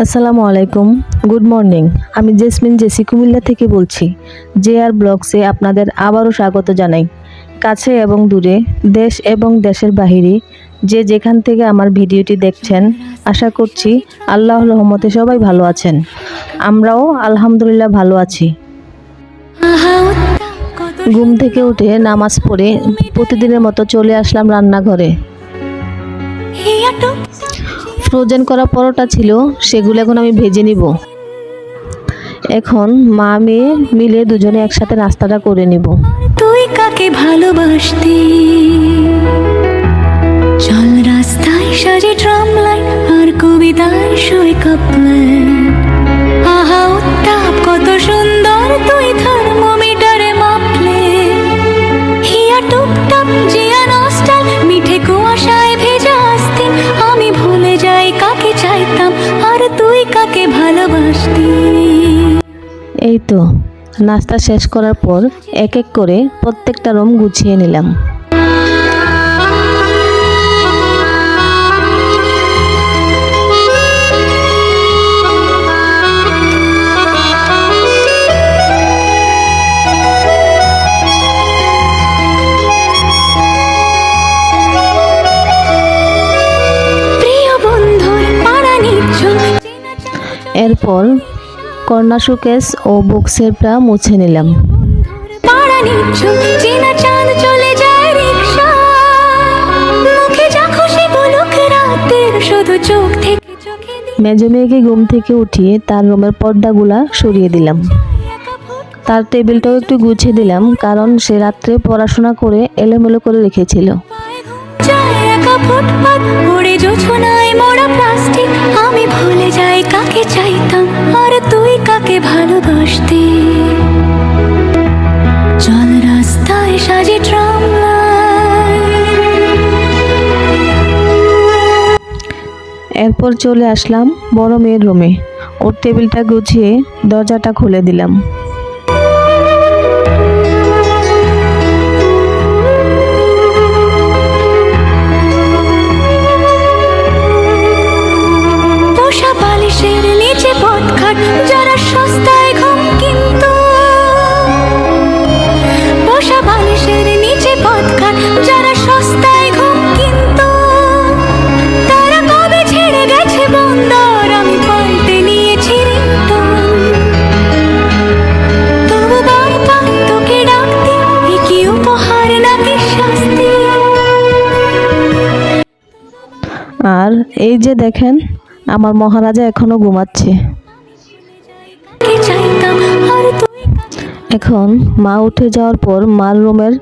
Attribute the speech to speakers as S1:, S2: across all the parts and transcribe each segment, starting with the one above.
S1: আসসালামু আলাইকুম, good morning. আমি জেসমিন জেসি কুমিল্লা থেকে বলছি। জেআর ব্লগসে আপনাদের আবারও স্বাগত জানাই। কাছে এবং দূরে, দেশ এবং দেশের বাহিরে যে যেখান থেকে আমার ভিডিওটি দেখছেন, আশা করছি আল্লাহর রহমতে সবাই ভালো আছেন। আমরাও আলহামদুলিল্লাহ ভালো আছি। ঘুম থেকে উঠে নামাজ পড়ে প্রতিদিনের মতো চলে আসলাম রান্নাঘরে। ফ্রোজেন করা পরোটা ছিল, সেগুলো এখন আমি ভেজে নিব। এখন মা মেয়ে মিলে দুজনে একসাথে নাস্তাটা করে নিব।
S2: তুই কাকে ভালোবাসতি, চল রাস্তায় সাজে ট্রাম লাইন আর কবিতায় শুয়ে কাঁপলেন। আহা উত্তাপ কত সুন্দর, তুই থার্মোমিটারে মাপলে। হিয়া টুপটাপ জিয়া নস্টাল, মিঠে কুয়াশায় ভেজা আস্তিন। আমি ভুলে যাই কাকে চাইতাম, আর তুই কাকে ভালোবাসতি।
S1: এই তো নাস্তা শেষ করার পর এক এক করে প্রত্যেকটা রুম গুছিয়ে নিলাম। এরপর কর্নার শোকেস ও বুকশেলফটা মুছে নিলাম। মেজো মেয়েকে ঘুম থেকে উঠিয়ে তার রুমের পর্দাগুলা সরিয়ে দিলাম। তার টেবিলটাও একটু গুছিয়ে দিলাম, কারণ সে রাত্রে পড়াশোনা করে এলোমেলো করে রেখেছিল। আমি ভুলে যাই কাকে চাইতাম, আর তুই কাকে ভালোবাসতি। চল রাস্তায় সাজে ট্রাম লাইন। এরপর চলে আসলাম বড় মেয়ের রুমে। ওর টেবিলটা গুছিয়ে দরজাটা খুলে দিলাম। যারা সস্তায় ঘুম কিন্তু বসা বালিশের নিচে পথ খাট, যারা সস্তায় ঘুম কিন্তু তারা কবে ছেড়ে গেছে বন্দর। আমি পাল্টে নিয়েছি রিংটোন, তবু বারবার তোকে ডাকতে কি উপহার নাকি শাস্তি। আর এই যে দেখেন, আমার মহারাজা এখনো ঘুমাচ্ছে। এখন মা উঠে যাওয়ার পর মার রুমের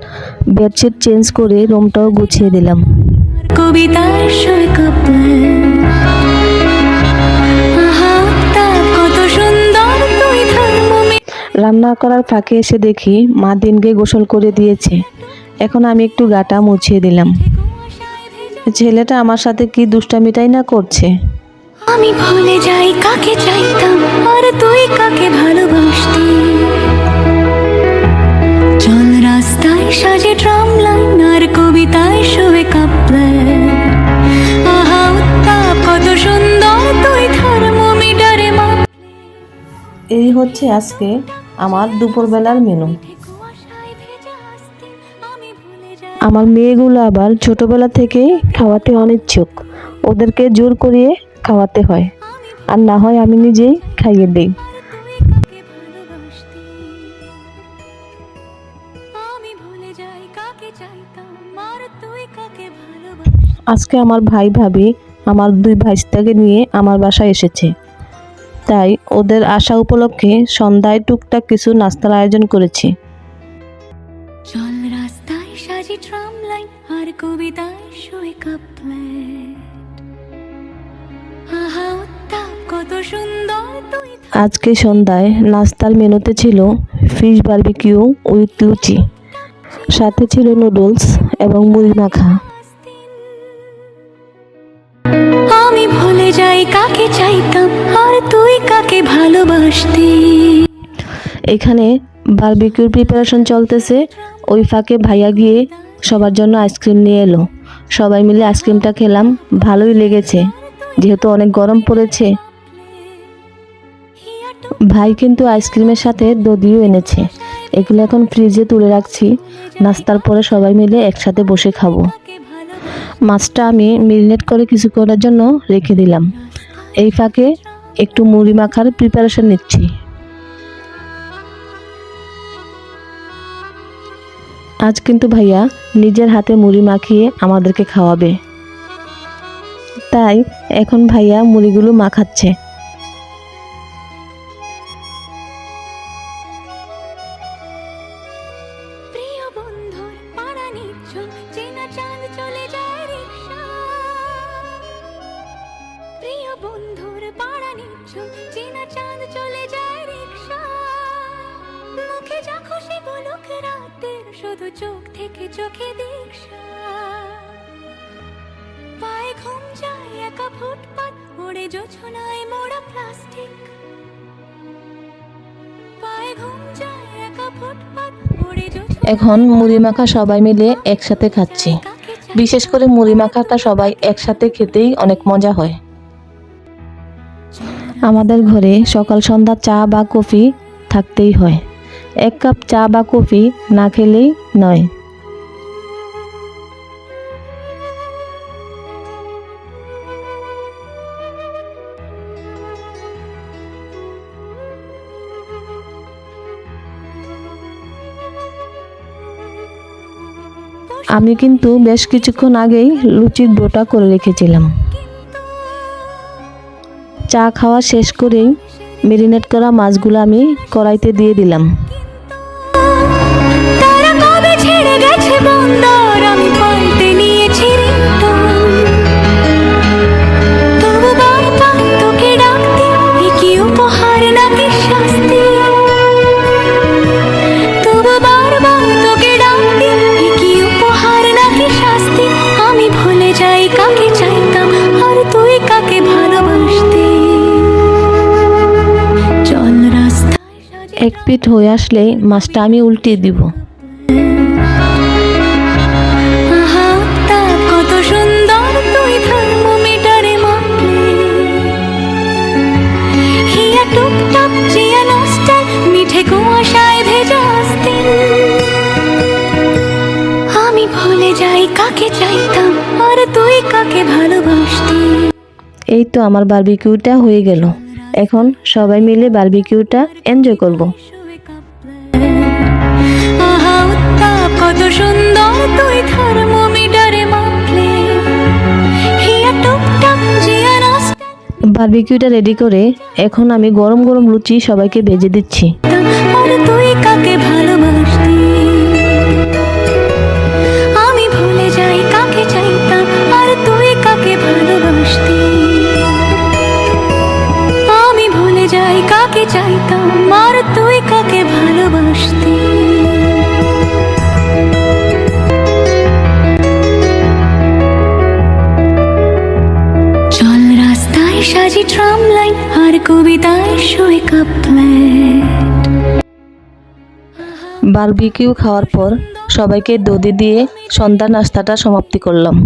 S1: বেডশিট চেঞ্জ করে রুমটাও গুছিয়ে দিলাম। রান্না করার ফাঁকে এসে দেখি মা দিনকে গোসল করে দিয়েছে। এখন আমি একটু গাটা মুছিয়ে দিলাম। ছেলেটা আমার সাথে কি দুষ্টামিটাই না করছে। আমি ভুলে যাই কাকে চাইতাম, আর তুই কাকে ভালোবাসতি। চল রাস্তায় সাজে ট্রাম লাইন আর কবিতায় শুয়ে কাঁপলেন। আহা উত্তাপ কত সুন্দর, তুই থার্মোমিটারে মাপ। এই হচ্ছে আজকে আমার দুপুরবেলার মেনু। আমার মেয়েগুলো আবার ছোটবেলা থেকেই খাওয়াতে অনিচ্ছুক। ওদেরকে জোর করিয়ে খাওয়াতে হয়, আর না হয় আমি নিজেই খাইয়ে দেই। আজকে আমার ভাই ভাবি আমার দুই ভাইস্তাকে নিয়ে আমার বাসায় এসেছে, তাই ওদের আসা উপলক্ষে সন্ধ্যায় টুকটাক কিছু নাস্তার আয়োজন করেছি। চল রাস্তায় সাজি ট্রাম লাইন আর কবিতায় শুয়ে কাঁপলেন। আজকে সন্ধ্যায় নাস্তার মেনুতে ছিল ফিশ বারবিকিউ উইথ লুচি, সাথে ছিল নুডলস এবং মুড়ি মাখা। আমি ভুলে যাই কাকে চাইতাম, আর তুই কাকে ভালোবাসতি। এখানে বারবিকিউর প্রিপারেশন চলতেছে। ওই ফাঁকে ভাইয়া গিয়ে সবার জন্য আইসক্রিম নিয়ে এলো। সবাই মিলে আইসক্রিমটা খেলাম, ভালোই লেগেছে। যেহেতু অনেক গরম পড়েছে ভাই কিন্তু আইসক্রিমের সাথে দধিও এনেছে। এগুলো এখন ফ্রিজে তুলে রাখছি, নাস্তার পরে সবাই মিলে একসাথে বসে খাবো। মাছটা আমি মেরিনেট করে কিছুক্ষণের জন্য রেখে দিলাম। এই ফাঁকে একটু মুড়ি মাখার প্রিপারেশন নিচ্ছি। আজ কিন্তু ভাইয়া নিজের হাতে মুড়ি মাখিয়ে আমাদেরকে খাওয়াবে, তাই এখন ভাইয়া মুড়িগুলো মাখাচ্ছে।
S2: প্রিয় বন্ধুর পাড়া নিচ্ছল চেনা চাঁদ চলে যায় রিকশা। প্রিয় বন্ধুর পাড়া নিচ্ছল চেনা চাঁদ চলে যায় রিকশা। মুখে যা খুশি বলুক রাতের, শুধু চোখ থেকে চোখে দীক্ষা। পায়ে ঘুম যায় একা ফুটপাত, ওড়ে জোছনায় মোড়া প্লাস্টিক। পায়ে ঘুম যায় একা ফুটপাত, ওড়ে
S1: এখন মুড়ি মাখা সবাই মিলে একসাথে খাচ্ছি। বিশেষ করে মুড়ি মাখাটা সবাই একসাথে খেতেই অনেক মজা হয়। আমাদের ঘরে সকাল সন্ধ্যা চা বা কফি থাকতেই হয়। এক কাপ চা বা কফি না খেলেই নয়। আমি কিন্তু বেশ কিছুক্ষণ আগেই লুচির ডোটা করে রেখেছিলাম। চা খাওয়া শেষ করেই মেরিনেট করা মাছগুলো আমি কড়াইতে দিয়ে দিলাম।
S2: তারা কবে ছেড়ে গেছে বন্দর, আমি পাল্টে নিয়েছি রিংটোন। তবু বারবার তোকে ডাকতে, এ কি উপহার নাকি শাস্তি? তবু বারবার তোকে ডাকতে, এ কি উপহার নাকি শাস্তি? আমি ভুলে যাই কাকে চাইতাম, আর তুই কাকে ভালোবাসতি। চল রাস্তায় সাজে
S1: এক পিঠ হয়ে আসলেই মাছটা আমি উল্টিয়ে দিব।
S2: আহা উত্তাপ কত সুন্দর, তুই থার্মোমিটারে মাপলে। হিয়া টুপটাপ জিয়া নস্টাল, মিঠে কুয়াশায় ভেজা আস্তিন। আমি ভুলে যাই কাকে চাইতাম, আর তুই কাকে ভালোবাসতি।
S1: এই তো আমার বারবিকিউটা হয়ে গেল। এখন সবাই মিলে বারবিকিউটা এনজয় করব।
S2: আহা উত্তাপ কত সুন্দর, তুই থার্মোমিটারে মাপলে। হিয়া টুপটাপ জিয়া নস্টাল,
S1: বারবিকিউটা রেডি করে এখন আমি গরম গরম লুচি সবাইকে ভেজে দিচ্ছি।
S2: আর তুই কাকে ভালোবাসতি। আমি ভুলে যাই কাকে চাইতাম, আর তুই কাকে ভালোবাসতি। আমি ভুলে যাই কাকে চাইতাম, আর তুই কাকে ভালোবাসতি। চল রাস্তায় সাজি ট্রাম লাইন, আর কবিতায় শোয় কাপলেট।
S1: বারবিকিউ খাওয়ার পর সবাইকে দধি দিয়ে সন্ধ্যার নাস্তাটা সমাপ্তি করলাম।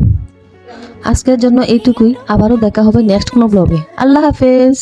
S1: আজকের জন্য এইটুকুই। আবারও দেখা হবে নেক্সট কোনো ব্লগে। আল্লাহ হাফেজ।